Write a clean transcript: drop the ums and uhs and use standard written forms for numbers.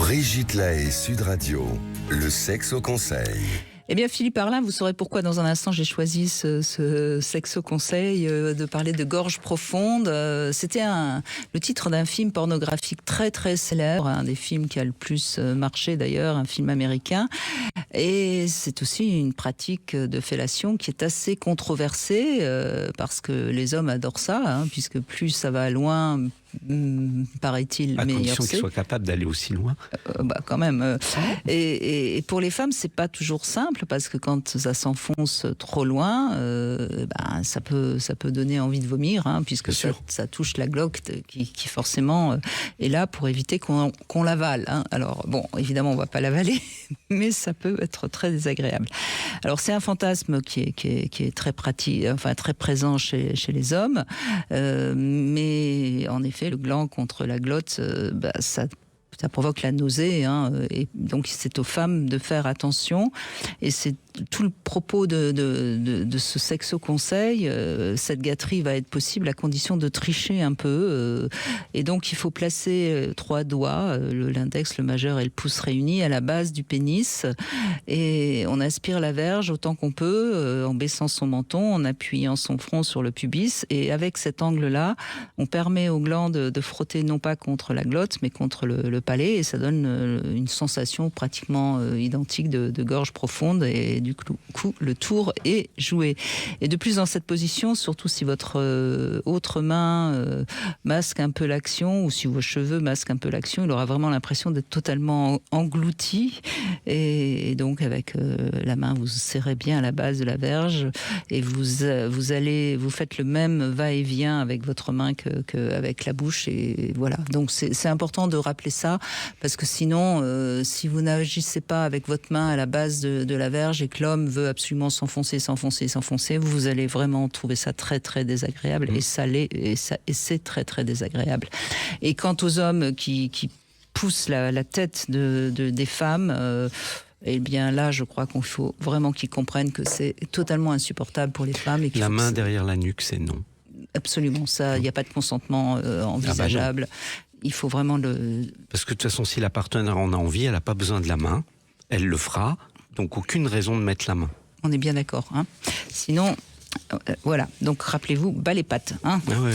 Brigitte Lahaie, Sud Radio, le sexe au conseil. Eh bien, Philippe Arlin, vous saurez pourquoi dans un instant j'ai choisi ce sexo conseil de parler de Gorge profonde. C'était le titre d'un film pornographique très très célèbre, un des films qui a le plus marché d'ailleurs, un film américain. Et c'est aussi une pratique de fellation qui est assez controversée parce que les hommes adorent ça, puisque plus ça va loin, paraît-il, meilleur c'est. À condition qu'ils soient capables d'aller aussi loin. Quand même. Et pour les femmes, c'est pas toujours simple parce que quand ça s'enfonce trop loin, ça peut donner envie de vomir, puisque ça touche la glotte qui forcément est là pour éviter qu'on l'avale. Alors bon, évidemment, on va pas l'avaler, mais ça peut être très désagréable. Alors c'est un fantasme qui est très pratique, enfin très présent chez les hommes, mais en effet, le gland contre la glotte, ça provoque la nausée, et donc c'est aux femmes de faire attention. Et c'est tout le propos de ce sexo conseil. Cette gâterie va être possible à condition de tricher un peu. Et donc il faut placer 3 doigts, l'index, le majeur et le pouce réunis à la base du pénis. Et on aspire la verge autant qu'on peut, en baissant son menton, en appuyant son front sur le pubis. Et avec cet angle-là, on permet aux glandes de frotter non pas contre la glotte, mais contre le palais. Et ça donne une sensation pratiquement identique de gorge profonde. Et du coup, le tour est joué. Et de plus dans cette position, surtout si votre autre main masque un peu l'action, ou si vos cheveux masquent un peu l'action, il aura vraiment l'impression d'être totalement englouti. Et donc, avec la main, vous serrez bien à la base de la verge, et vous faites le même va-et-vient avec votre main qu'avec la bouche. Et voilà. Donc, c'est important de rappeler ça, parce que sinon, si vous n'agissez pas avec votre main à la base de la verge et que l'homme veut absolument s'enfoncer, vous allez vraiment trouver ça très très désagréable, et c'est très très désagréable. Et quant aux hommes qui poussent la tête des femmes, eh bien là, je crois qu'il faut vraiment qu'ils comprennent que c'est totalement insupportable pour les femmes. Et la main derrière la nuque, c'est non. Absolument, ça, il n'y a pas de consentement envisageable. Il faut vraiment Parce que de toute façon, si la partenaire en a envie, elle n'a pas besoin de la main, elle le fera, donc aucune raison de mettre la main. On est bien d'accord. Sinon, voilà, donc rappelez-vous, bas les pattes. Ouais.